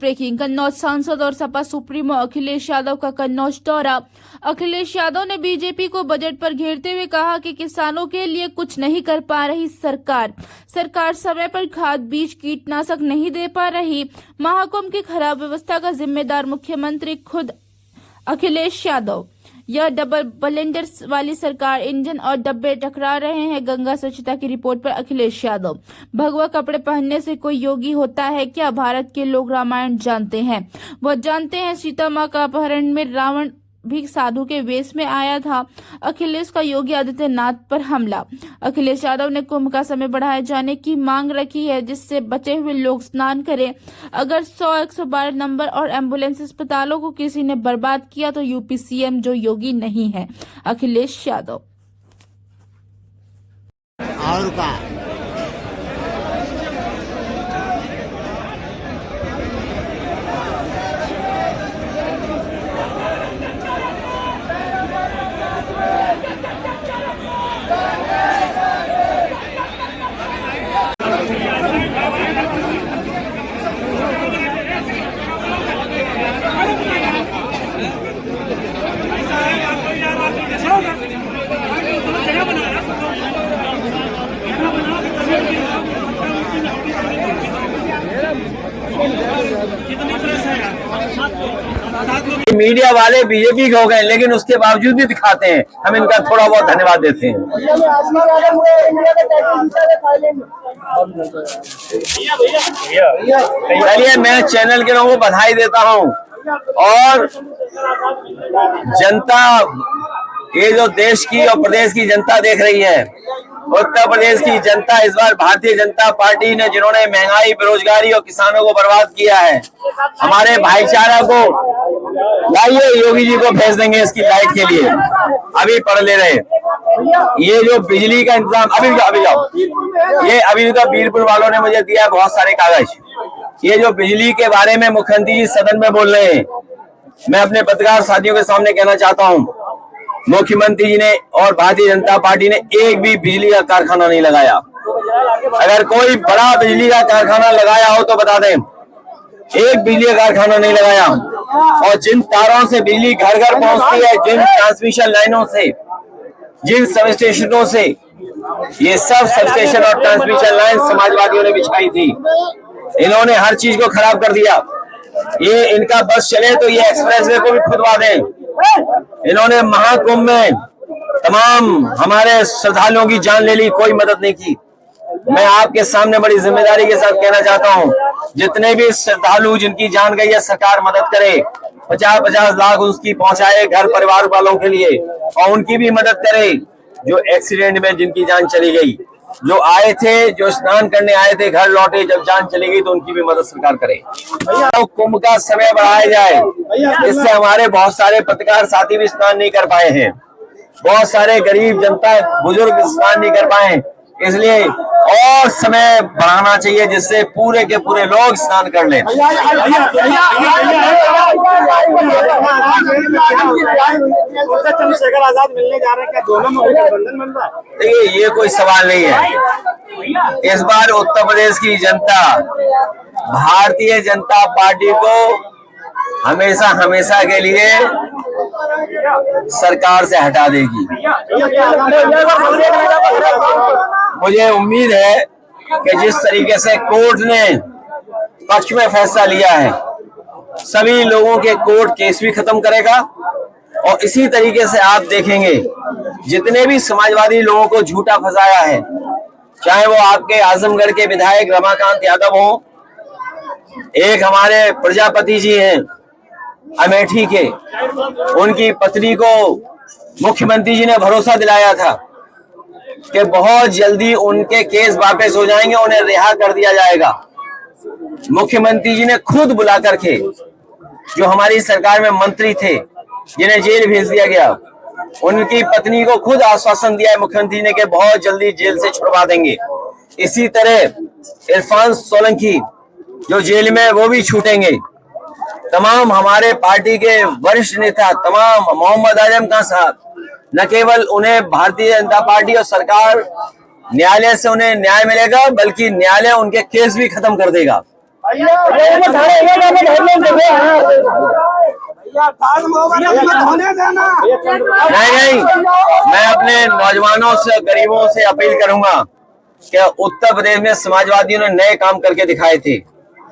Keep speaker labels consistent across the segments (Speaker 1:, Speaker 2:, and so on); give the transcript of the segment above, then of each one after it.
Speaker 1: Breaking. Kannauj सांसद और Sapa supremo Akhilesh Yadav का कन्नौज दौरा। अखिलेश यादव ने बीजेपी को बजट पर घेरते हुए कहा कि किसानों के लिए कुछ नहीं कर पा रही सरकार समय पर खाद बीज कीटनाशक नहीं दे पा रही। महाकुंभ की खराब व्यवस्था का जिम्मेदार मुख्यमंत्री खुद अखिलेश यादव। यह डबल बलेंडर वाली सरकार, इंजन और डब्बे टकरा रहे हैं। गंगा स्वच्छता की रिपोर्ट पर अखिलेश यादव। भगवा कपड़े पहनने से कोई योगी होता है क्या? भारत के लोग रामायण जानते हैं, वो जानते हैं सीता माँ का अपहरण में रावण भी साधु के वेश में आया था। अखिलेश का योगी आदित्यनाथ पर हमला। अखिलेश यादव ने कुंभ का समय बढ़ाए जाने की मांग रखी है, जिससे बचे हुए लोग स्नान करें। अगर 100-112 नंबर और एम्बुलेंस अस्पतालों को किसी ने बर्बाद किया तो यूपी सीएम जो योगी नहीं है। अखिलेश यादव।
Speaker 2: और का
Speaker 3: मीडिया वाले बीजेपी के हो गए, लेकिन उसके बावजूद भी दिखाते हैं। हम इनका थोड़ा बहुत धन्यवाद देते हैं। चलिए, मैं चैनल के लोगों को बधाई देता हूं और जनता, ये जो देश की और प्रदेश की जनता देख रही है, उत्तर प्रदेश की जनता इस बार भारतीय जनता पार्टी ने, जिन्होंने महंगाई, बेरोजगारी और किसानों को बर्बाद किया है, हमारे भाईचारा को, लाइए योगी जी को भेज देंगे इसकी लाइट के लिए। अभी पढ़ ले रहे, ये जो बिजली का इंतजाम, अभी जाओ, ये अभी तो बीरपुर वालों ने मुझे दिया बहुत सारे कागज। ये जो बिजली के बारे में मुख्यमंत्री जी सदन में बोल रहे हैं, मैं अपने पत्रकार साथियों के सामने कहना चाहता हूं, मुख्यमंत्री जी ने और भारतीय जनता पार्टी ने एक भी बिजली का कारखाना नहीं लगाया। अगर कोई बड़ा बिजली का कारखाना लगाया हो तो बता दें। एक बिजली का कारखाना नहीं लगाया। और जिन तारों से बिजली घर घर पहुंचती है, जिन ट्रांसमिशन लाइनों से, जिन सब स्टेशनों से, ये सब सब स्टेशन और ट्रांसमिशन लाइन समाजवादियों ने बिछाई थी। इन्होंने हर चीज को खराब कर दिया। ये इनका बस चले तो ये एक्सप्रेसवे को भी खुदवा दें। इन्होंने महाकुंभ में तमाम हमारे श्रद्धालुओं की जान ले ली, कोई मदद नहीं की। मैं आपके सामने बड़ी जिम्मेदारी के साथ कहना चाहता हूं, जितने भी श्रद्धालु जिनकी जान गई है, सरकार मदद करे। 50-50 लाख उसकी पहुंचाए घर परिवार वालों के लिए, और उनकी भी मदद करे जो एक्सीडेंट में जिनकी जान चली गई, जो आए थे, जो स्नान करने आए थे, घर लौटे, जब जान चली गई तो उनकी भी मदद सरकार करे। तो कुंभ का समय बढ़ाया जाए, इससे हमारे बहुत सारे पत्रकार साथी भी स्नान नहीं कर पाए हैं, बहुत सारे गरीब जनता, बुजुर्ग स्नान नहीं कर पाए, इसलिए और समय बढ़ाना चाहिए, जिससे पूरे के पूरे लोग स्नान कर लें।
Speaker 2: चंद्रशेखर आजाद मिलने जा रहे हैं, क्या दोनों में गठबंधन बन रहा है?
Speaker 3: देखिए, ये कोई सवाल नहीं है। इस बार उत्तर प्रदेश की जनता भारतीय जनता पार्टी को हमेशा हमेशा के लिए सरकार से हटा देगी। मुझे उम्मीद है कि जिस तरीके से कोर्ट ने पक्ष में फैसला लिया है, सभी लोगों के कोर्ट केस भी खत्म करेगा। और इसी तरीके से आप देखेंगे, जितने भी समाजवादी लोगों को झूठा फंसाया है, चाहे वो आपके आजमगढ़ के विधायक रमाकांत यादव हो, एक हमारे प्रजापति जी हैं अमेठी के, उनकी पत्नी को मुख्यमंत्री जी ने भरोसा दिलाया था कि बहुत जल्दी उनके केस वापस हो जाएंगे, उन्हें रिहा कर दिया जाएगा। मुख्यमंत्री जी ने खुद बुला करके जो हमारी सरकार में मंत्री थे जिन्हें जेल भेज दिया गया, उनकी पत्नी को खुद आश्वासन दिया है मुख्यमंत्री ने कि बहुत जल्दी जेल से छुड़वा देंगे। इसी तरह इरफान सोलंकी जो जेल में, वो भी छूटेंगे। तमाम हमारे पार्टी के वरिष्ठ नेता, तमाम मोहम्मद आजम खान साहब, न केवल उन्हें भारतीय जनता पार्टी और सरकार न्यायालय से उन्हें न्याय मिलेगा, बल्कि न्यायालय उनके केस भी खत्म कर देगा। नहीं, मैं अपने नौजवानों से, गरीबों से अपील करूंगा कि उत्तर प्रदेश में समाजवादियों ने नए काम करके दिखाए थे।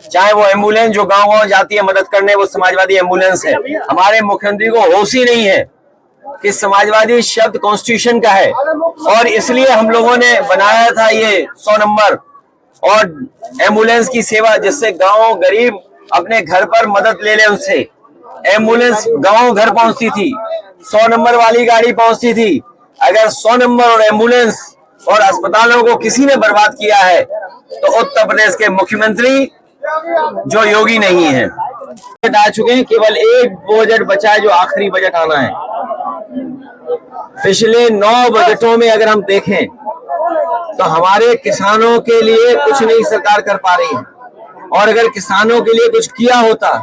Speaker 3: चाहे वो एम्बुलेंस जो गांव-गांव जाती है मदद करने, वो समाजवादी एम्बुलेंस है। हमारे मुख्यमंत्री को होश ही नहीं है कि समाजवादी शब्द कॉन्स्टिट्यूशन का है, और इसलिए हम लोगों ने बनाया था ये 100 नंबर और एम्बुलेंस की सेवा, जिससे गांव गरीब अपने घर पर मदद ले ले। उनसे एम्बुलेंस गांव घर पहुंचती थी, 100 नंबर वाली गाड़ी पहुंचती थी। अगर 100 नंबर और एम्बुलेंस और अस्पतालों को किसी ने बर्बाद किया है तो उत्तर प्रदेश के मुख्यमंत्री जो योगी नहीं है। बजट आ चुके हैं, केवल एक बजट बचा है जो आखिरी बजट आना है। पिछले 9 बजटों में अगर हम देखें तो हमारे किसानों के लिए कुछ नहीं सरकार कर पा रही है, और अगर किसानों के लिए कुछ किया होता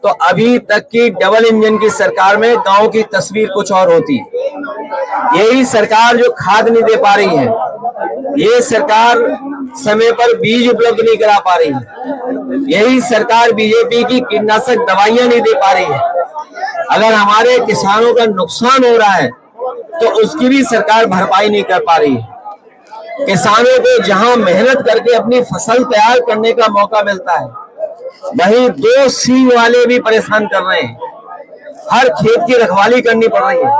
Speaker 3: तो अभी तक की डबल इंजन की सरकार में गांव की तस्वीर कुछ और होती। यही सरकार जो खाद नहीं दे पा रही है, ये सरकार समय पर बीज उपलब्ध नहीं करा पा रही है, यही सरकार बीजेपी की कीटनाशक दवाइयां नहीं दे पा रही है। अगर हमारे किसानों का नुकसान हो रहा है तो उसकी भी सरकार भरपाई नहीं कर पा रही है। किसानों को जहां मेहनत करके अपनी फसल तैयार करने का मौका मिलता है, वहीं 2 सींग वाले भी परेशान कर रहे हैं। हर खेत की रखवाली करनी पड़ रही है,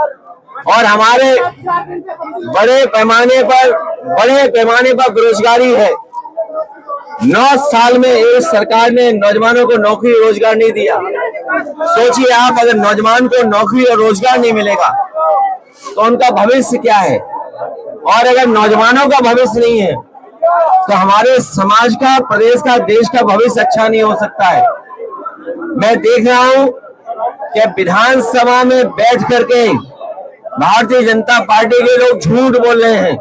Speaker 3: और हमारे बड़े पैमाने पर बेरोजगारी है। 9 साल में इस सरकार ने नौजवानों को नौकरी रोजगार नहीं दिया। सोचिए आप, अगर नौजवान को नौकरी और रोजगार नहीं मिलेगा तो उनका भविष्य क्या है? और अगर नौजवानों का भविष्य नहीं है तो हमारे समाज का, प्रदेश का, देश का भविष्य अच्छा नहीं हो सकता है। मैं देख रहा हूं कि विधानसभा में बैठ करके भारतीय जनता पार्टी के लोग झूठ बोल रहे हैं।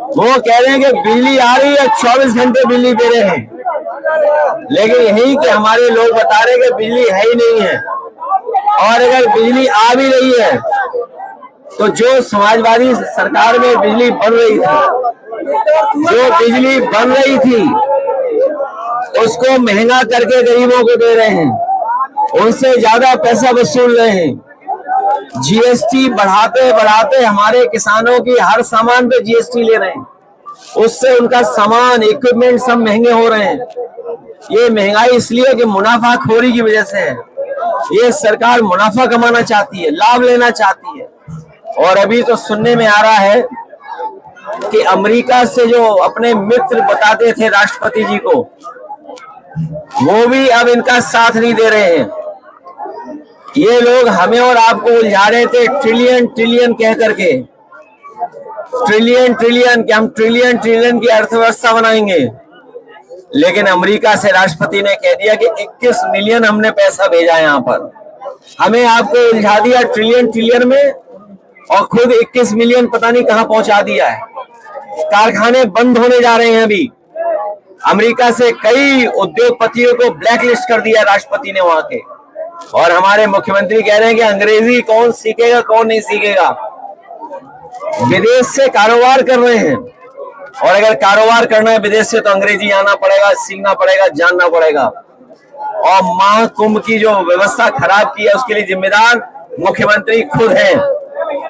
Speaker 3: वो कह रहे हैं कि बिजली आ रही है, 24 घंटे बिजली दे रहे हैं, लेकिन यही कि हमारे लोग बता रहे हैं कि बिजली है ही नहीं है। और अगर बिजली आ भी रही है तो जो समाजवादी सरकार में बिजली बन रही थी, उसको महंगा करके गरीबों को दे रहे हैं, उनसे ज्यादा पैसा वसूल रहे हैं। जीएसटी बढ़ाते बढ़ाते हमारे किसानों की हर सामान पे जीएसटी ले रहे हैं, उससे उनका सामान, इक्विपमेंट सब महंगे हो रहे हैं। ये महंगाई इसलिए कि मुनाफाखोरी की वजह से है। ये सरकार मुनाफा कमाना चाहती है, लाभ लेना चाहती है। और अभी तो सुनने में आ रहा है कि अमेरिका से जो अपने मित्र बताते थे राष्ट्रपति जी को, वो भी अब इनका साथ नहीं दे रहे हैं। ये लोग हमें और आपको उलझा रहे थे ट्रिलियन कह करके, ट्रिलियन कि हम ट्रिलियन की अर्थव्यवस्था बनाएंगे। लेकिन अमेरिका से राष्ट्रपति ने कह दिया कि 21 मिलियन हमने पैसा भेजा है यहाँ पर, हमें आपको उलझा दिया ट्रिलियन में, और खुद 21 मिलियन पता नहीं कहां पहुंचा दिया है। कारखाने बंद होने जा रहे हैं। अभी अमेरिका से कई उद्योगपतियों को ब्लैकलिस्ट कर दिया राष्ट्रपति ने वहां के, और हमारे मुख्यमंत्री कह रहे हैं कि अंग्रेजी कौन सीखेगा, कौन नहीं सीखेगा। विदेश से कारोबार कर रहे हैं, और अगर कारोबार करना है विदेश से तो अंग्रेजी आना पड़ेगा, सीखना पड़ेगा, जानना पड़ेगा। और महाकुंभ की जो व्यवस्था खराब की है उसके लिए जिम्मेदार मुख्यमंत्री खुद हैं,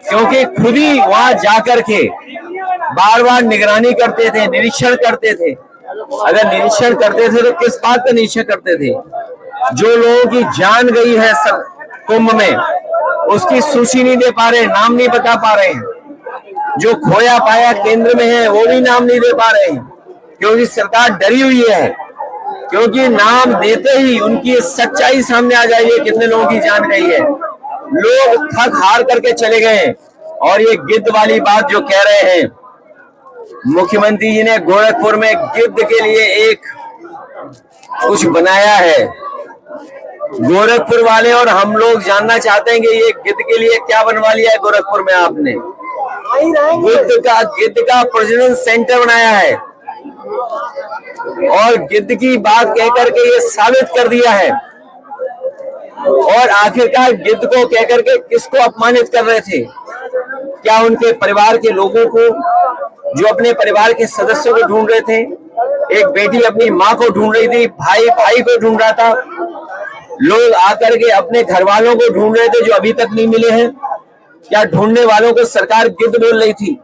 Speaker 3: क्योंकि खुद ही वहां जाकर के बार बार निगरानी करते थे, निरीक्षण करते थे। अगर निरीक्षण करते थे तो किस बात का निरीक्षण करते थे? जो लोगों की जान गई है कुंभ में, उसकी सूची नहीं दे पा रहे, नाम नहीं बता पा रहे हैं। जो खोया पाया केंद्र में है वो भी नाम नहीं दे पा रहे हैं, क्योंकि सरकार डरी हुई है, क्योंकि नाम देते ही उनकी सच्चाई सामने आ जाएगी, कितने लोगों की जान गई है। लोग थक हार करके चले गए। और ये गिद्ध वाली बात जो कह रहे हैं, मुख्यमंत्री जी ने गोरखपुर में गिद्ध के लिए एक कुछ बनाया है। गोरखपुर वाले और हम लोग जानना चाहते हैं कि ये गिद्ध के लिए क्या बनवा लिया है गोरखपुर में आपने। गिद्ध का प्रजनन सेंटर बनाया है और गिद्ध की बात कहकर के ये साबित कर दिया है। और आखिरकार गिद्ध को कहकर के किसको अपमानित कर रहे थे? क्या उनके परिवार के लोगों को, जो अपने परिवार के सदस्यों को ढूंढ रहे थे? एक बेटी अपनी माँ को ढूंढ रही थी, भाई भाई को ढूंढ रहा था, लोग आकर के अपने घर वालों को ढूंढ रहे थे जो अभी तक नहीं मिले हैं। क्या ढूंढने वालों को सरकार गिद्ध बोल रही थी?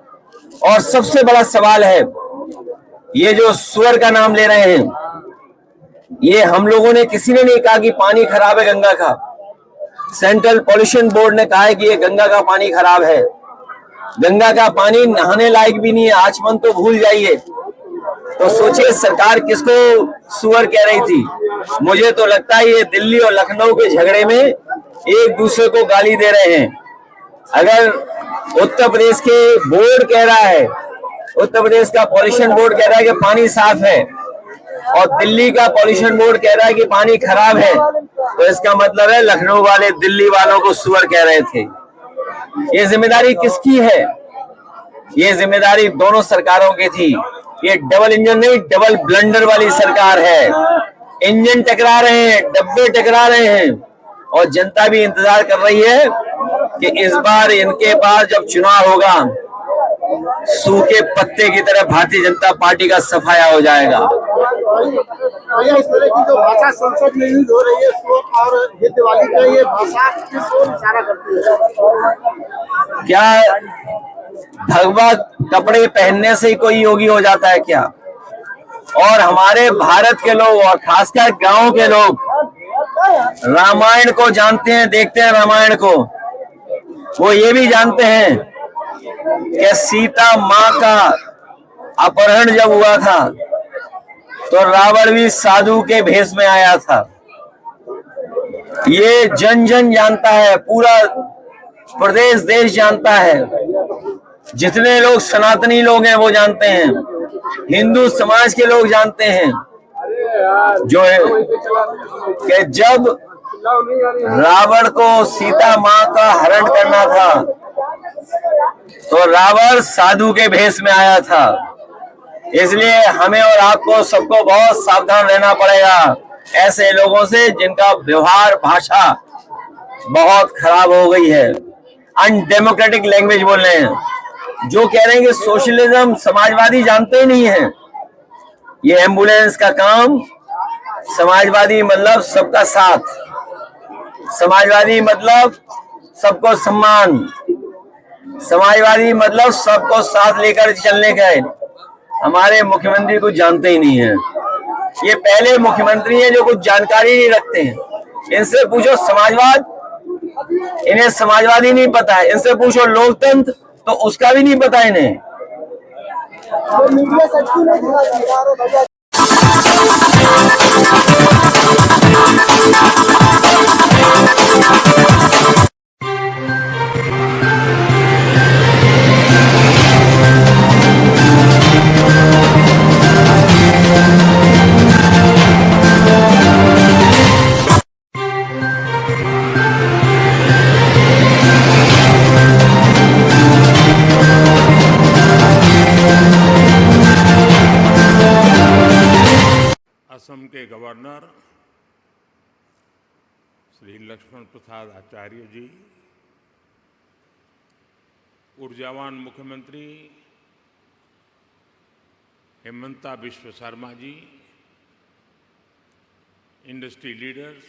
Speaker 3: और सबसे बड़ा सवाल है, ये जो सुअर का नाम ले रहे हैं, ये हम लोगों ने किसी ने नहीं कहा कि पानी खराब है गंगा का। सेंट्रल पॉल्यूशन बोर्ड ने कहा है कि ये गंगा का पानी खराब है। गंगा का पानी नहाने लायक भी नहीं है, आचमन तो भूल जाइए। तो सोचिए सरकार किसको सुअर कह रही थी। मुझे तो लगता है ये दिल्ली और लखनऊ के झगड़े में एक दूसरे को गाली दे रहे हैं। अगर उत्तर प्रदेश के बोर्ड कह रहा है, उत्तर प्रदेश का पॉल्यूशन बोर्ड कह रहा है कि पानी साफ है और दिल्ली का पॉल्यूशन बोर्ड कह रहा है कि पानी खराब है, तो इसका मतलब है लखनऊ वाले दिल्ली वालों को सुअर कह रहे थे। ये जिम्मेदारी किसकी है? ये जिम्मेदारी दोनों सरकारों की थी। ये डबल इंजन नहीं, डबल ब्लंडर वाली सरकार है। इंजन टकरा रहे हैं, डब्बे टकरा रहे हैं और जनता भी इंतजार कर रही है कि इस बार इनके पास जब चुनाव होगा, सूखे पत्ते की तरह भारतीय जनता पार्टी का सफाया हो जाएगा।
Speaker 2: इस तरह की जो भाषा संसद में यूज हो रही है सुअर और गिद्ध वाली का, ये भाषा किस ओर इशारा करती है?
Speaker 3: क्या भगवा कपड़े पहनने से ही कोई योगी हो जाता है क्या? और हमारे भारत के लोग और खासकर गांव के लोग रामायण को जानते हैं, देखते हैं रामायण को। वो ये भी जानते हैं कि सीता माँ का अपहरण जब हुआ था तो रावण भी साधु के भेष में आया था। ये जन जन जानता है, पूरा प्रदेश देश जानता है। जितने लोग सनातनी लोग हैं वो जानते हैं, हिंदू समाज के लोग जानते हैं जो है कि जब रावण को सीता माँ का हरण करना था तो रावण साधु के भेष में आया था। इसलिए हमें और आपको सबको बहुत सावधान रहना पड़ेगा ऐसे लोगों से जिनका व्यवहार भाषा बहुत खराब हो गई है, अनडेमोक्रेटिक लैंग्वेज बोल रहे हैं, जो कह रहे हैं कि सोशलिज्म समाजवादी जानते ही नहीं है। ये एम्बुलेंस का काम, समाजवादी मतलब सबका साथ, समाजवादी मतलब सबको सम्मान, समाजवादी मतलब सबको साथ लेकर चलने का है। हमारे मुख्यमंत्री कुछ जानते ही नहीं है। ये पहले मुख्यमंत्री हैं जो कुछ जानकारी नहीं रखते हैं। इनसे पूछो समाजवाद, इन्हें समाजवादी नहीं पता है। इनसे पूछो लोकतंत्र, तो उसका भी नहीं पता इन्हें।
Speaker 2: मीडिया सच क्यों नहीं दिखाती?
Speaker 4: असम के गवर्नर श्री लक्ष्मण प्रसाद आचार्य जी, ऊर्जावान मुख्यमंत्री हेमंता बिश्व शर्मा जी, इंडस्ट्री लीडर्स,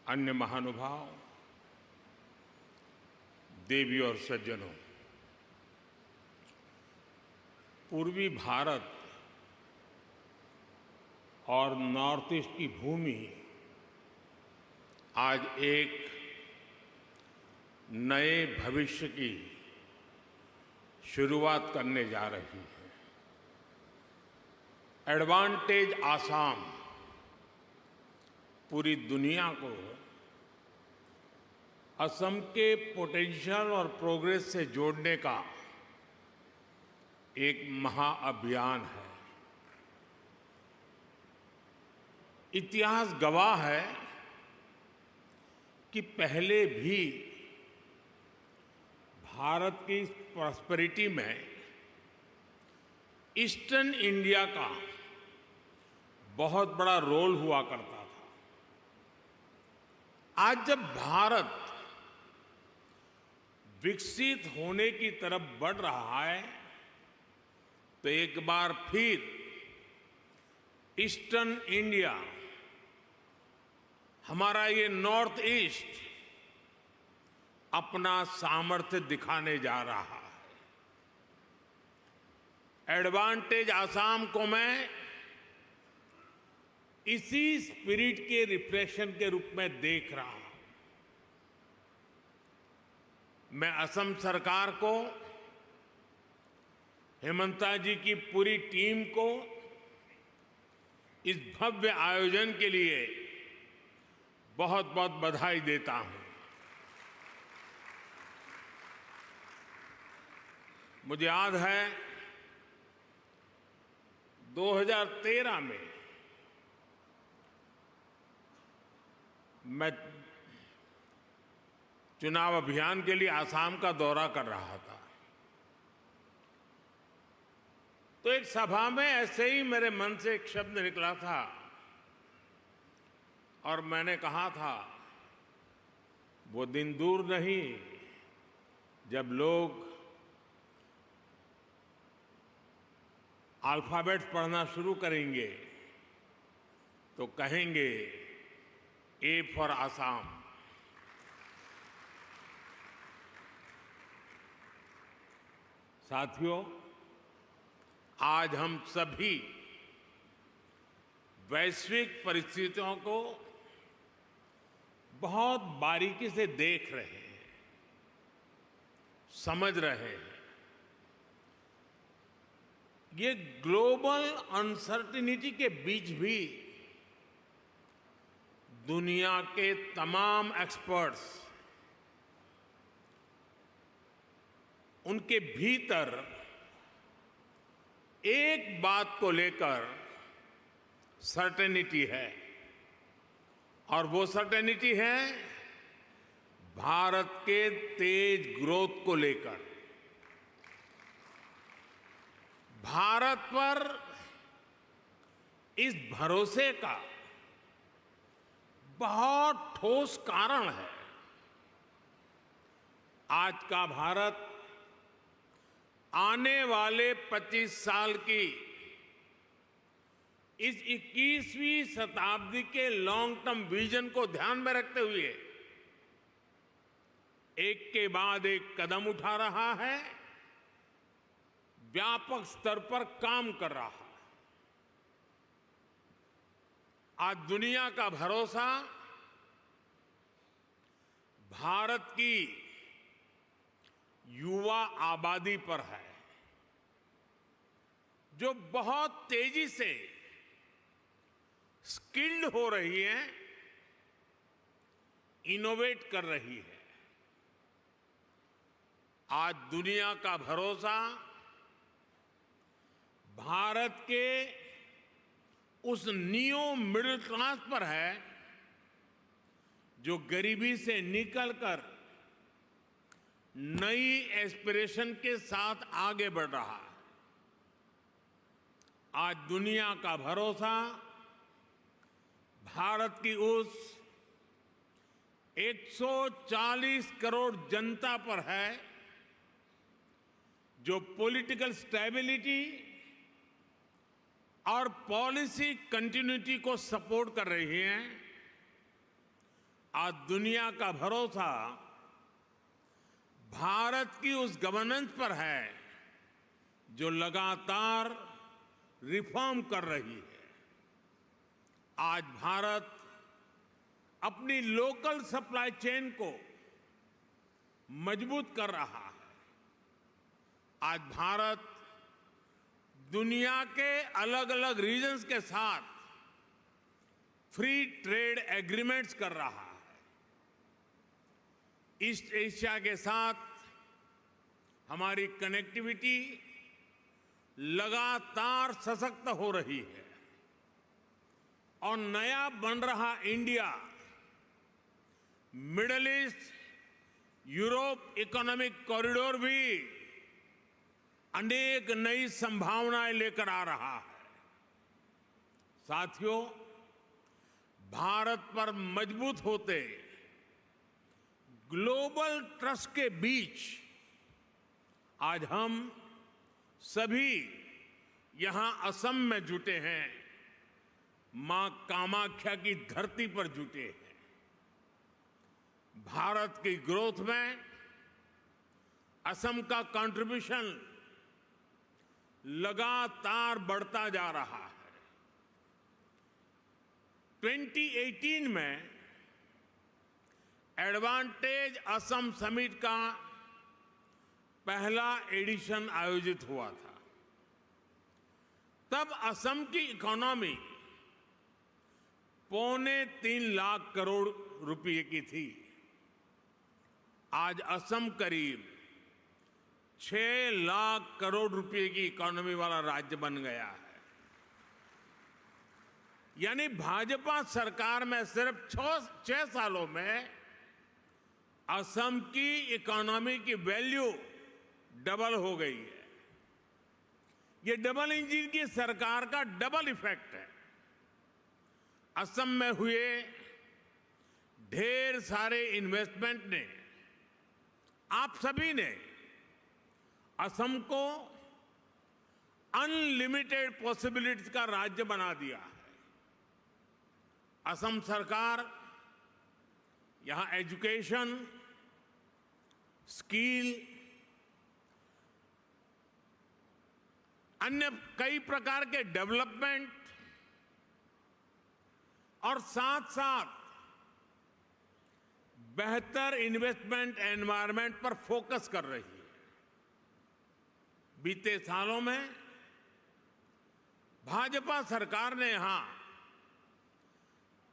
Speaker 4: अन्य महानुभाव, देवी और सज्जनों, पूर्वी भारत और नॉर्थ ईस्ट की भूमि आज एक नए भविष्य की शुरुआत करने जा रही है। एडवांटेज आसाम पूरी दुनिया को असम के पोटेंशियल और प्रोग्रेस से जोड़ने का एक महाअभियान है। इतिहास गवाह है कि पहले भी भारत की प्रॉस्पेरिटी में ईस्टर्न इंडिया का बहुत बड़ा रोल हुआ करता था। आज जब भारत विकसित होने की तरफ बढ़ रहा है तो एक बार फिर ईस्टर्न इंडिया, हमारा ये नॉर्थ ईस्ट अपना सामर्थ्य दिखाने जा रहा है। एडवांटेज आसाम को मैं इसी स्पिरिट के रिफ्लेक्शन के रूप में देख रहा हूं। मैं असम सरकार को, हेमंता जी की पूरी टीम को इस भव्य आयोजन के लिए बहुत बहुत बधाई देता हूं। मुझे याद है 2013 में मैं चुनाव अभियान के लिए आसाम का दौरा कर रहा था, तो एक सभा में ऐसे ही मेरे मन से एक शब्द निकला था और मैंने कहा था, वो दिन दूर नहीं जब लोग अल्फाबेट्स पढ़ना शुरू करेंगे तो कहेंगे ए फॉर आसाम। साथियों, आज हम सभी वैश्विक परिस्थितियों को बहुत बारीकी से देख रहे हैं, समझ रहे हैं। ये ग्लोबल अनसर्टेनिटी के बीच भी दुनिया के तमाम एक्सपर्ट्स उनके भीतर एक बात को लेकर सर्टेनिटी है, और वो सर्टेनिटी है भारत के तेज ग्रोथ को लेकर। भारत पर इस भरोसे का बहुत ठोस कारण है। आज का भारत आने वाले 25 साल की इस 21वीं शताब्दी के लॉन्ग टर्म विजन को ध्यान में रखते हुए एक के बाद एक कदम उठा रहा है, व्यापक स्तर पर काम कर रहा है। आज दुनिया का भरोसा भारत की युवा आबादी पर है, जो बहुत तेजी से स्किल्ड हो रही है, इनोवेट कर रही है। आज दुनिया का भरोसा भारत के उस नियो मिडिल क्लास पर है जो गरीबी से निकलकर नई एस्पिरेशन के साथ आगे बढ़ रहा है। आज दुनिया का भरोसा भारत की उस 140 करोड़ जनता पर है जो पॉलिटिकल स्टेबिलिटी और पॉलिसी कंटिन्यूटी को सपोर्ट कर रही है। आज दुनिया का भरोसा भारत की उस गवर्नेंस पर है जो लगातार रिफॉर्म कर रही है। आज भारत अपनी लोकल सप्लाई चेन को मजबूत कर रहा है। आज भारत दुनिया के अलग अलग रीजन्स के साथ फ्री ट्रेड एग्रीमेंट्स कर रहा है। ईस्ट एशिया के साथ हमारी कनेक्टिविटी लगातार सशक्त हो रही है और नया बन रहा India middle east Europe economic corridor भी अनेक नई संभावनाएं लेकर आ रहा है। साथियों, भारत पर मजबूत होते ग्लोबल ट्रस्ट के बीच आज हम सभी यहां असम में जुटे हैं, मां कामाख्या की धरती पर जुटे हैं। भारत की ग्रोथ में असम का कंट्रीब्यूशन लगातार बढ़ता जा रहा है। 2018 में एडवांटेज असम समिट का पहला एडिशन आयोजित हुआ था। तब असम की इकोनॉमी 3.25 लाख करोड़ रुपए की थी। आज असम करीब 6 लाख करोड़ रुपए की इकोनॉमी वाला राज्य बन गया है। यानी भाजपा सरकार में सिर्फ 6 सालों में असम की इकोनॉमी की वैल्यू डबल हो गई है। ये डबल इंजन की सरकार का डबल इफेक्ट है। असम में हुए ढेर सारे इन्वेस्टमेंट ने, आप सभी ने असम को अनलिमिटेड पॉसिबिलिटीज का राज्य बना दिया है। असम सरकार यहां एजुकेशन, स्किल, अन्य कई प्रकार के डेवलपमेंट और साथ साथ बेहतर इन्वेस्टमेंट एनवायरनमेंट पर फोकस कर रही है। बीते सालों में भाजपा सरकार ने यहां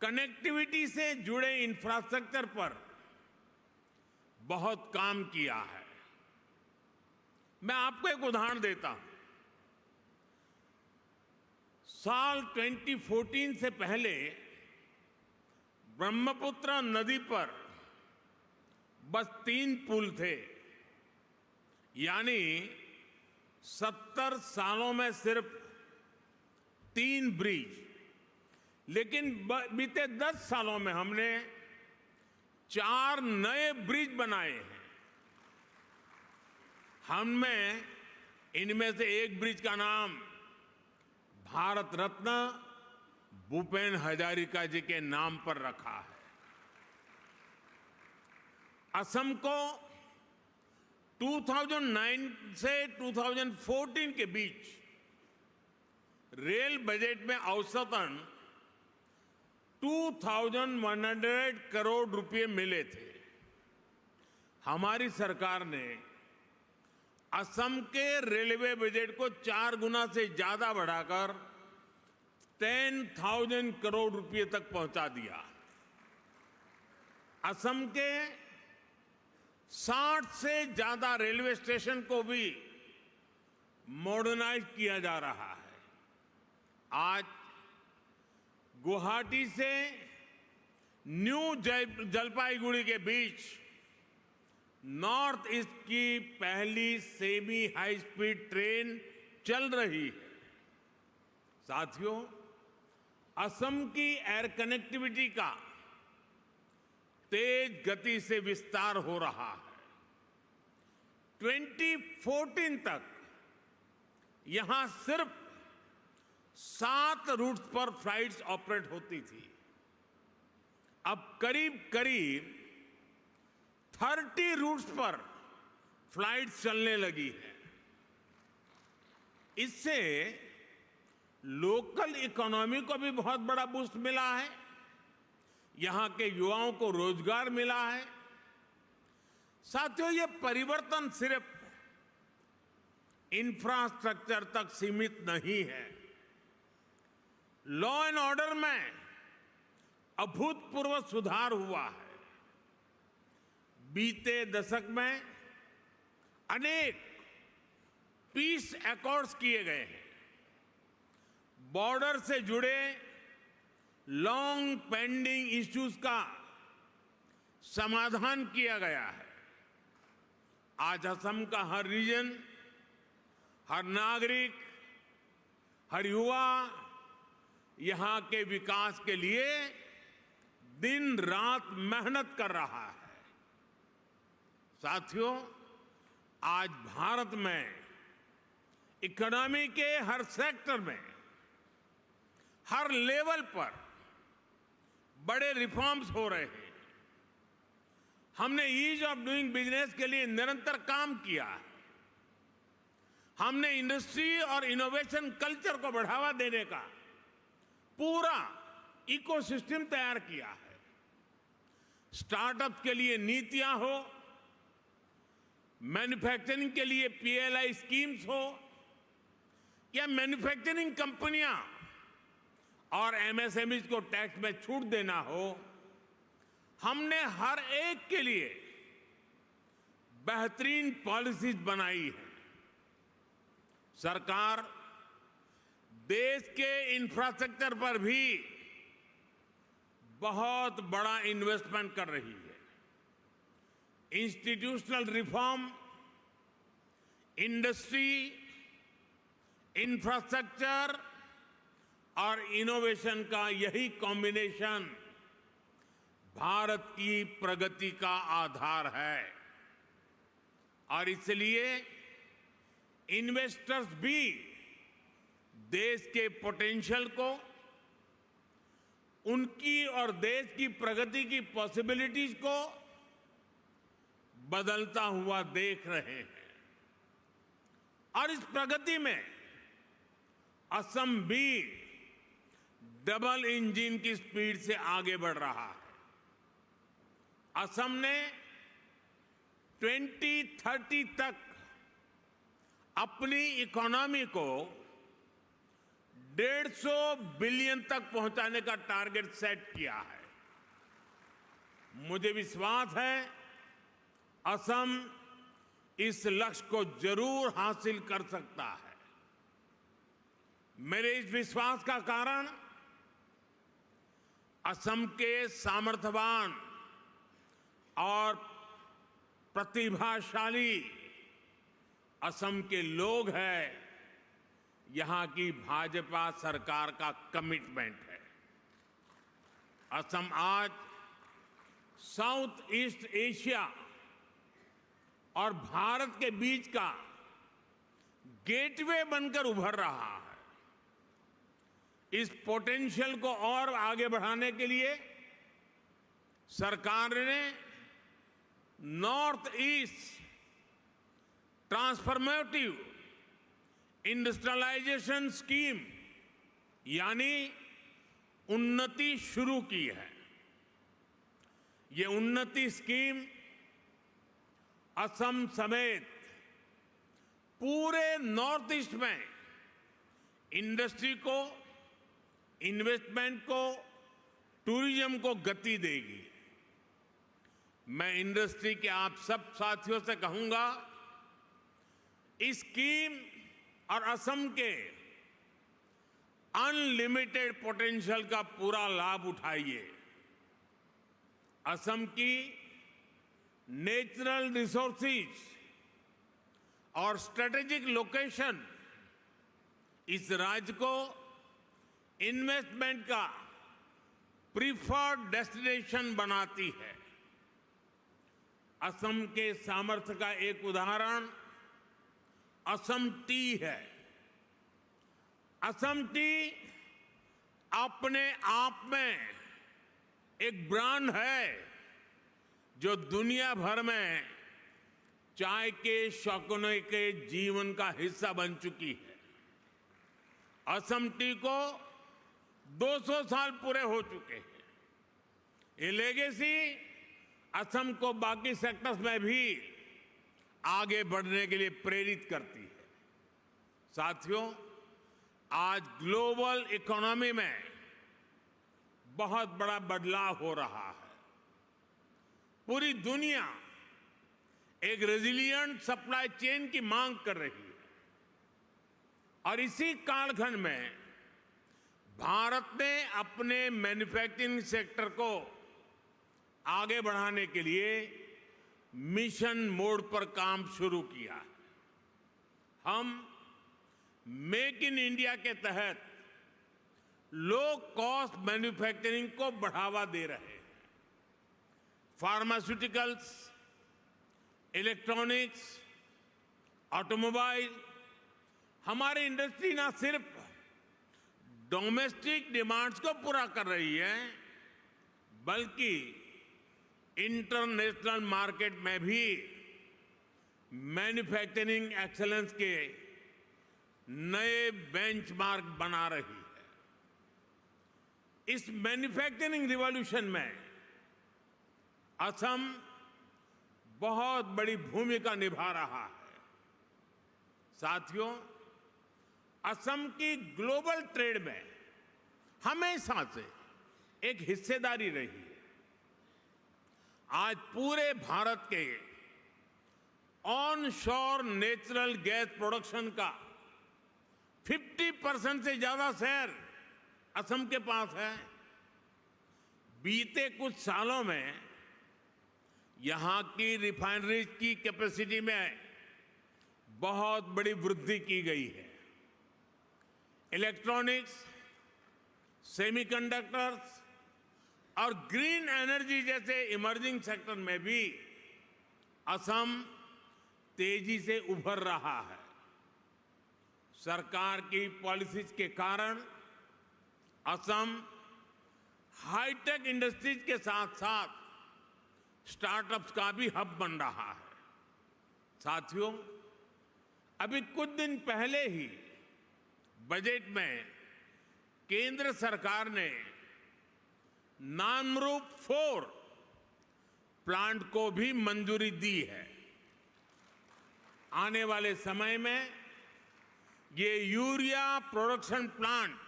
Speaker 4: कनेक्टिविटी से जुड़े इंफ्रास्ट्रक्चर पर बहुत काम किया है। मैं आपको एक उदाहरण देता हूं। साल 2014 से पहले ब्रह्मपुत्र नदी पर बस 3 पुल थे, यानी 70 सालों में सिर्फ 3 ब्रिज। लेकिन बीते 10 सालों में हमने 4 नए ब्रिज बनाए हैं। हमने इनमें से एक ब्रिज का नाम भारत रत्न भूपेन हजारिका जी के नाम पर रखा है। असम को 2009 से 2014 के बीच रेल बजट में औसतन 2100 करोड़ रुपए मिले थे। हमारी सरकार ने असम के रेलवे बजट को 4 गुना से ज्यादा बढ़ाकर 10,000 करोड़ रुपए तक पहुंचा दिया। असम के 60 से ज्यादा रेलवे स्टेशन को भी मॉडर्नाइज किया जा रहा है। आज गुवाहाटी से न्यू जलपाईगुड़ी के बीच नॉर्थ ईस्ट की पहली सेमी हाई स्पीड ट्रेन चल रही है। साथियों, असम की एयर कनेक्टिविटी का तेज गति से विस्तार हो रहा है। 2014 तक यहां सिर्फ 7 रूट्स पर फ्लाइट्स ऑपरेट होती थी। अब करीब करीब 30 रूट्स पर फ्लाइट्स चलने लगी है। इससे लोकल इकोनॉमी को भी बहुत बड़ा बूस्ट मिला है। यहां के युवाओं को रोजगार मिला है। साथियों, ये परिवर्तन सिर्फ इंफ्रास्ट्रक्चर तक सीमित नहीं है। लॉ एंड ऑर्डर में अभूतपूर्व सुधार हुआ है। बीते दशक में अनेक पीस अकॉर्ड्स किए गए हैं। बॉर्डर से जुड़े लॉन्ग पेंडिंग इश्यूज का समाधान किया गया है। आज असम का हर रीजन, हर नागरिक, हर युवा यहां के विकास के लिए दिन रात मेहनत कर रहा है। साथियों, आज भारत में इकोनॉमी के हर सेक्टर में, हर लेवल पर बड़े रिफॉर्म्स हो रहे हैं। हमने ईज ऑफ डूइंग बिजनेस के लिए निरंतर काम किया है। हमने इंडस्ट्री और इनोवेशन कल्चर को बढ़ावा देने का पूरा इकोसिस्टम तैयार किया है। स्टार्टअप के लिए नीतियां हो, मैन्युफैक्चरिंग के लिए पीएलआई स्कीम्स हो, या मैन्युफैक्चरिंग कंपनियां और एमएसएमईज को टैक्स में छूट देना हो, हमने हर एक के लिए बेहतरीन पॉलिसीज बनाई है। सरकार देश के इंफ्रास्ट्रक्चर पर भी बहुत बड़ा इन्वेस्टमेंट कर रही है। इंस्टीट्यूशनल रिफॉर्म, इंडस्ट्री, इंफ्रास्ट्रक्चर और इनोवेशन का यही कॉम्बिनेशन भारत की प्रगति का आधार है। और इसलिए इन्वेस्टर्स भी देश के पोटेंशियल को, उनकी और देश की प्रगति की पॉसिबिलिटीज को बदलता हुआ देख रहे हैं। और इस प्रगति में असम भी डबल इंजन की स्पीड से आगे बढ़ रहा है। असम ने 2030 तक अपनी इकोनॉमी को 150 बिलियन तक पहुंचाने का टारगेट सेट किया है। मुझे विश्वास है असम इस लक्ष्य को जरूर हासिल कर सकता है। मेरे इस विश्वास का कारण असम के सामर्थ्यवान और प्रतिभाशाली असम के लोग हैं, यहां की भाजपा सरकार का कमिटमेंट है। असम आज साउथ ईस्ट एशिया और भारत के बीच का गेटवे बनकर उभर रहा है। इस पोटेंशियल को और आगे बढ़ाने के लिए सरकार ने North East Transformative Industrialization Scheme यानी उन्नति शुरू की है। ये उन्नति स्कीम असम समेत पूरे नॉर्थ ईस्ट में इंडस्ट्री को, इन्वेस्टमेंट को, टूरिज्म को गति देगी। मैं इंडस्ट्री के आप सब साथियों से कहूंगा, इस स्कीम और असम के अनलिमिटेड पोटेंशियल का पूरा लाभ उठाइए। असम की नेचुरल रिसोर्सेज और स्ट्रेटेजिक लोकेशन इस राज्य को इन्वेस्टमेंट का प्रीफर्ड डेस्टिनेशन बनाती है। असम के सामर्थ्य का एक उदाहरण असम टी है। असम टी अपने आप में एक ब्रांड है जो दुनिया भर में चाय के शौकीनों के जीवन का हिस्सा बन चुकी है। असम टी को 200 साल पूरे हो चुके हैं। ये लेगेसी असम को बाकी सेक्टर्स में भी आगे बढ़ने के लिए प्रेरित करती है। साथियों, आज ग्लोबल इकोनॉमी में बहुत बड़ा बदलाव हो रहा है। पूरी दुनिया एक रेजिलिएंट सप्लाई चेन की मांग कर रही है और इसी कालखंड में भारत ने अपने मैन्युफैक्चरिंग सेक्टर को आगे बढ़ाने के लिए मिशन मोड पर काम शुरू किया है। हम मेक इन इंडिया के तहत लो कॉस्ट मैन्युफैक्चरिंग को बढ़ावा दे रहे हैं। फार्मास्यूटिकल्स, इलेक्ट्रॉनिक्स, ऑटोमोबाइल, हमारी इंडस्ट्री ना सिर्फ डोमेस्टिक डिमांड्स को पूरा कर रही है, बल्कि इंटरनेशनल मार्केट में भी मैन्युफैक्चरिंग एक्सेलेंस के नए बेंचमार्क बना रही है। इस मैन्युफैक्चरिंग रिवॉल्यूशन में असम बहुत बड़ी भूमिका निभा रहा है। साथियों, असम की ग्लोबल ट्रेड में हमेशा से एक हिस्सेदारी रही है। आज पूरे भारत के ऑन शोर नेचुरल गैस प्रोडक्शन का 50% से ज्यादा शेयर असम के पास है। बीते कुछ सालों में यहां की रिफाइनरीज की कैपेसिटी में बहुत बड़ी वृद्धि की गई है। इलेक्ट्रॉनिक्स, सेमीकंडक्टर्स और ग्रीन एनर्जी जैसे इमर्जिंग सेक्टर में भी असम तेजी से उभर रहा है। सरकार की पॉलिसीज के कारण असम हाईटेक इंडस्ट्रीज के साथ साथ स्टार्टअप्स का भी हब बन रहा है। साथियों, अभी कुछ दिन पहले ही बजट में केंद्र सरकार ने नामरूप 4 प्लांट को भी मंजूरी दी है। आने वाले समय में ये urea production plant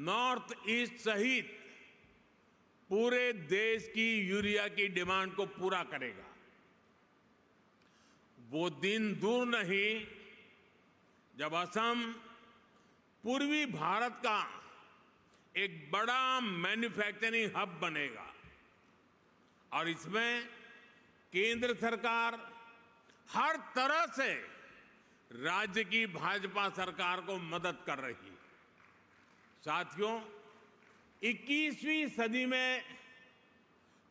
Speaker 4: north east सहित पूरे देश की यूरिया की डिमांड को पूरा करेगा। वो दिन दूर नहीं जब असम पूर्वी भारत का एक बड़ा मैन्युफैक्चरिंग हब बनेगा और इसमें केंद्र सरकार हर तरह से राज्य की भाजपा सरकार को मदद कर रही है। साथियों, 21वीं सदी में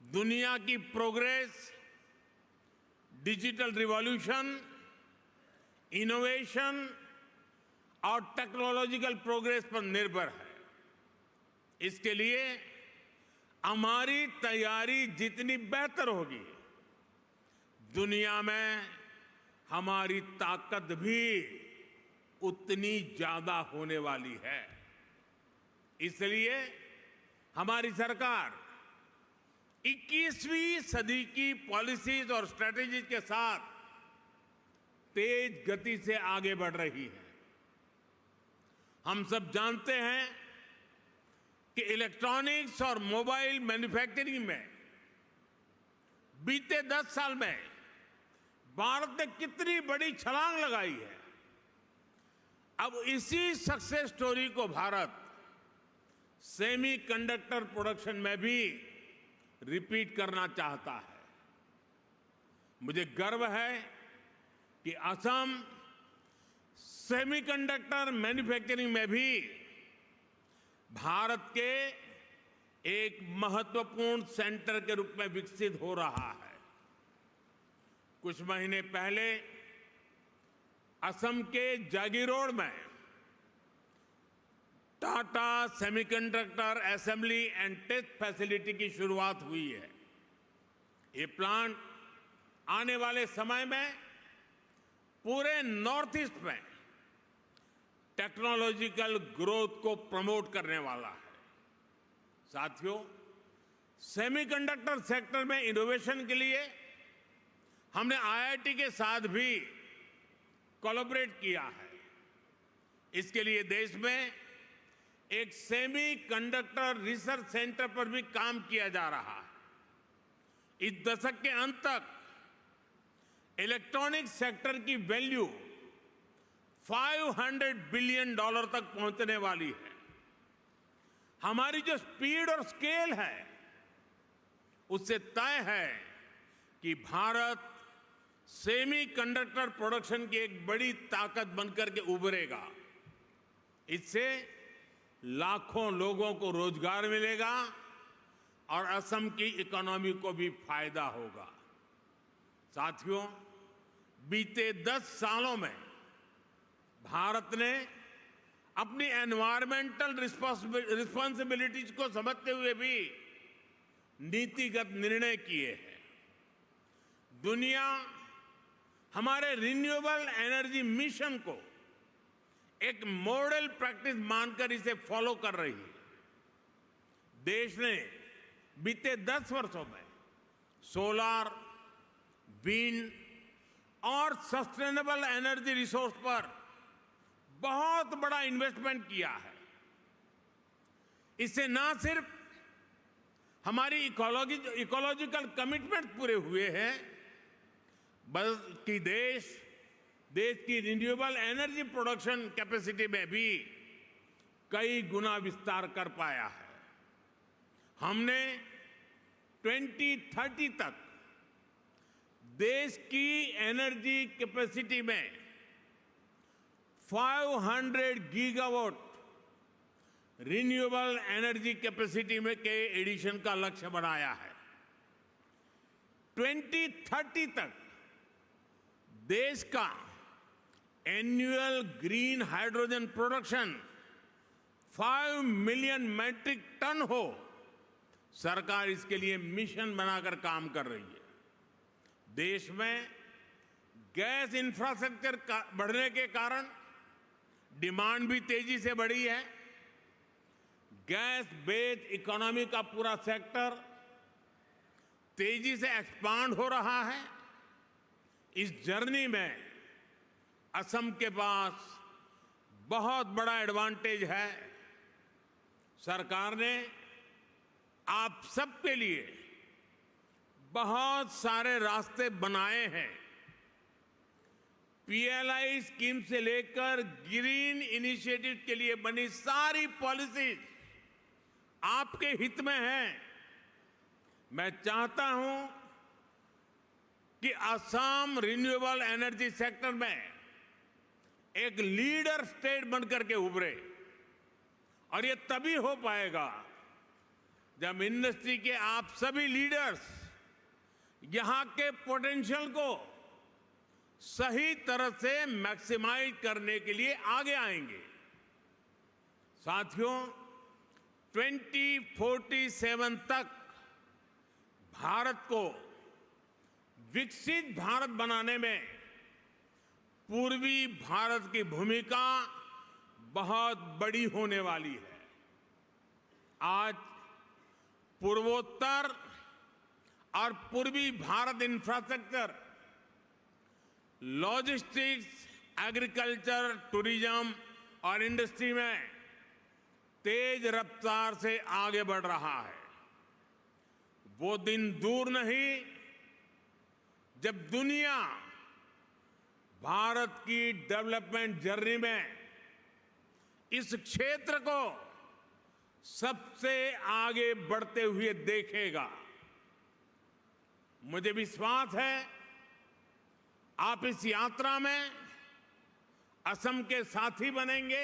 Speaker 4: दुनिया की प्रोग्रेस डिजिटल रिवॉल्यूशन, इनोवेशन और टेक्नोलॉजिकल प्रोग्रेस पर निर्भर है। इसके लिए हमारी तैयारी जितनी बेहतर होगी, दुनिया में हमारी ताकत भी उतनी ज्यादा होने वाली है। इसलिए हमारी सरकार 21वीं सदी की पॉलिसीज और स्ट्रेटेजीज के साथ तेज गति से आगे बढ़ रही है। हम सब जानते हैं कि इलेक्ट्रॉनिक्स और मोबाइल मैन्युफैक्चरिंग में बीते 10 साल में भारत ने कितनी बड़ी छलांग लगाई है। अब इसी सक्सेस स्टोरी को भारत सेमीकंडक्टर प्रोडक्शन में भी रिपीट करना चाहता है। मुझे गर्व है कि असम सेमीकंडक्टर मैन्युफैक्चरिंग में भी भारत के एक महत्वपूर्ण सेंटर के रूप में विकसित हो रहा है। कुछ महीने पहले असम के जागीरोड में Tata semiconductor assembly and test facility की शुरुआत हुई है। ये प्लांट आने वाले समय में पूरे नॉर्थ ईस्ट में टेक्नोलॉजिकल ग्रोथ को प्रमोट करने वाला है। साथियों, सेमीकंडक्टर सेक्टर में इनोवेशन के लिए हमने आईआईटी के साथ भी कोलैबोरेट किया है। इसके लिए देश में एक सेमीकंडक्टर रिसर्च सेंटर पर भी काम किया जा रहा है। इस दशक के अंत तक इलेक्ट्रॉनिक सेक्टर की वैल्यू $500 बिलियन तक पहुंचने वाली है। हमारी जो स्पीड और स्केल है उससे तय है कि भारत सेमीकंडक्टर प्रोडक्शन की एक बड़ी ताकत बनकर के उभरेगा। इससे लाखों लोगों को रोजगार मिलेगा और असम की इकोनॉमी को भी फायदा होगा। साथियों, बीते 10 सालों में भारत ने अपनी एनवायरमेंटल रिस्पॉन्सिबिलिटीज को समझते हुए भी नीतिगत निर्णय किए हैं। दुनिया हमारे रिन्यूएबल एनर्जी मिशन को एक मॉडल प्रैक्टिस मानकर इसे फॉलो कर रही है। देश ने बीते 10 वर्षों में सोलर, विंड और सस्टेनेबल एनर्जी रिसोर्स पर बहुत बड़ा इन्वेस्टमेंट किया है। इससे न सिर्फ हमारी इकोलॉजिकल कमिटमेंट पूरे हुए हैं, बल्कि देश की रिन्यूएबल एनर्जी प्रोडक्शन कैपेसिटी में भी कई गुना विस्तार कर पाया है। हमने 2030 तक देश की एनर्जी कैपेसिटी में 500 गीगावाट रिन्यूएबल एनर्जी कैपेसिटी में के एडिशन का लक्ष्य बनाया है। 2030 तक देश का annual green hydrogen production 5 million metric ton हो, सरकार इसके लिए मिशन बनाकर काम कर रही है। देश में गैस इंफ्रास्ट्रक्चर बढ़ने के कारण डिमांड भी तेजी से बढ़ी है। गैस बेस्ड इकोनॉमी का पूरा सेक्टर तेजी से एक्सपांड हो रहा है। इस जर्नी में असम के पास बहुत बड़ा एडवांटेज है। सरकार ने आप सबके लिए बहुत सारे रास्ते बनाए हैं। पीएलआई स्कीम से लेकर ग्रीन इनिशिएटिव के लिए बनी सारी पॉलिसीज आपके हित में हैं। मैं चाहता हूं कि असम रिन्यूएबल एनर्जी सेक्टर में एक लीडर स्टेट बनकर के उभरे, और ये तभी हो पाएगा जब इंडस्ट्री के आप सभी लीडर्स यहां के पोटेंशियल को सही तरह से मैक्सिमाइज करने के लिए आगे आएंगे। साथियों, 2047 तक भारत को विकसित भारत बनाने में पूर्वी भारत की भूमिका बहुत बड़ी होने वाली है। आज पूर्वोत्तर और पूर्वी Bharat infrastructure, logistics, agriculture, tourism और इंडस्ट्री में तेज रफ्तार से आगे बढ़ रहा है। वो दिन दूर नहीं जब दुनिया भारत की डेवलपमेंट जर्नी में इस क्षेत्र को सबसे आगे बढ़ते हुए देखेगा। मुझे विश्वास है आप इस यात्रा में असम के साथी बनेंगे